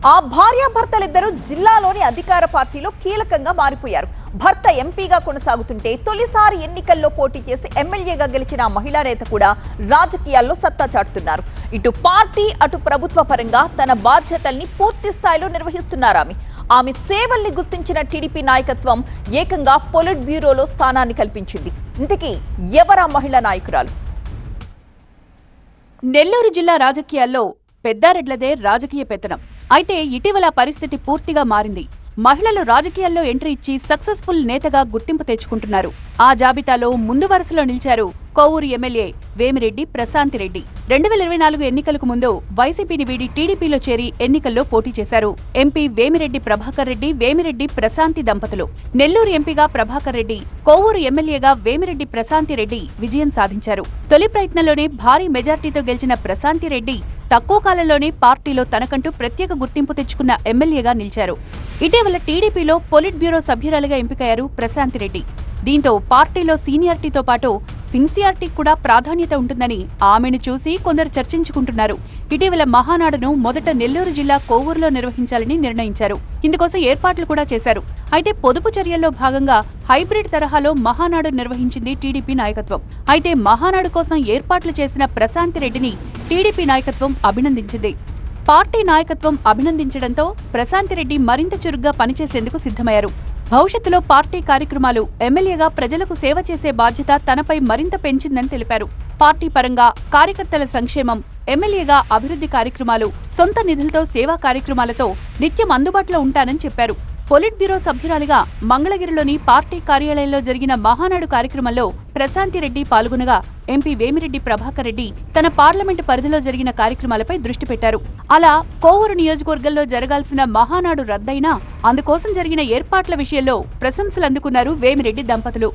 ఆ భార్యాభర్తలిద్దరూ జిల్లాలోని అధికార పార్టీలో కీలకంగా మారిపోయారు. భర్త ఎంపీగా కొనసాగుతుంటే తొలిసారి ఎన్నికల్లో పోటీ చేసి ఎమ్మెల్యేగా గెలిచిన మహిళా నేత కూడా రాజకీయాల్లో సత్తా చాటుతున్నారు. ఇటు పార్టీ అటు ప్రభుత్వ పరంగా తన బాధ్యతల్ని పూర్తి స్థాయిలో నిర్వహిస్తున్నారు. ఆమె సేవల్ని గుర్తించిన టీడీపీ నాయకత్వం ఏకంగా పొలిట్ బ్యూరోలో స్థానాన్ని కల్పించింది. ఇంతకీ ఎవరా మహిళా నాయకురాలు? నెల్లూరు జిల్లా రాజకీయాల్లో పెద్దారెడ్లదే రాజకీయ పెత్తనం. అయితే ఇటీవల పరిస్థితి పూర్తిగా మారింది. మహిళలు రాజకీయాల్లో ఎంట్రీ ఇచ్చి సక్సెస్ఫుల్ నేతగా గుర్తింపు తెచ్చుకుంటున్నారు. ఆ జాబితాలో ముందు వరుసలో నిలిచారు కోవూరు ఎమ్మెల్యే వేమిరెడ్డి ప్రశాంతిరెడ్డి. 2024 ఎన్నికలకు ముందు వైసీపీని వీడి టీడీపీలో చేరి ఎన్నికల్లో పోటీ చేశారు. ఎంపీ వేమిరెడ్డి ప్రభాకర్ రెడ్డి, వేమిరెడ్డి ప్రశాంతి దంపతులు. నెల్లూరు ఎంపీగా ప్రభాకర్ రెడ్డి, కోవూరు ఎమ్మెల్యేగా వేమిరెడ్డి ప్రశాంతిరెడ్డి విజయం సాధించారు. తొలి ప్రయత్నంలోనే భారీ మెజార్టీతో గెలిచిన ప్రశాంతిరెడ్డి తక్కువ కాలంలోనే పార్టీలో తనకంటూ ప్రత్యేక గుర్తింపు తెచ్చుకున్న ఎమ్మెల్యేగా నిలిచారు. ఇటీవల టీడీపీలో పొలిట్ బ్యూరో సభ్యురాలిగా ఎంపికయ్యారు ప్రశాంతిరెడ్డి. దీంతో పార్టీలో సీనియారిటీతో పాటు సిన్సియారిటీకి కూడా ప్రాధాన్యత ఉంటుందని ఆమెను చూసి కొందరు చర్చించుకుంటున్నారు. ఇటీవల మహానాడును మొదట నెల్లూరు జిల్లా కోవూరులో నిర్వహించాలని నిర్ణయించారు. ఇందుకోసం ఏర్పాట్లు కూడా చేశారు. అయితే పొదుపు చర్యల్లో భాగంగా హైబ్రిడ్ తరహాలో మహానాడు నిర్వహించింది టీడీపీ నాయకత్వం. అయితే మహానాడు కోసం ఏర్పాట్లు చేసిన ప్రశాంతిరెడ్డిని టీడీపీ నాయకత్వం అభినందించింది. పార్టీ నాయకత్వం అభినందించడంతో ప్రశాంతిరెడ్డి మరింత చురుగ్గా పనిచేసేందుకు సిద్ధమయ్యారు. భవిష్యత్తులో పార్టీ కార్యక్రమాలు, ఎమ్మెల్యేగా ప్రజలకు సేవ చేసే బాధ్యత తనపై మరింత పెంచిందని తెలిపారు. పార్టీ పరంగా కార్యకర్తల సంక్షేమం, ఎమ్మెల్యేగా అభివృద్ధి కార్యక్రమాలు, సొంత నిధులతో సేవా కార్యక్రమాలతో నిత్యం అందుబాటులో ఉంటానని చెప్పారు. పొలిట్ బ్యూరో సభ్యురాలిగా మంగళగిరిలోని పార్టీ కార్యాలయంలో జరిగిన మహానాడు కార్యక్రమంలో ప్రశాంతిరెడ్డి పాల్గొనగా ఎంపీ వేమిరెడ్డి ప్రభాకర్ రెడ్డి తన పార్లమెంటు పరిధిలో జరిగిన కార్యక్రమాలపై దృష్టి పెట్టారు. అలా కోవూరు నియోజకవర్గంలో జరగాల్సిన మహానాడు రద్దయినా అందుకోసం జరిగిన ఏర్పాట్ల విషయంలో ప్రశంసలు అందుకున్నారు వేమిరెడ్డి దంపతులు.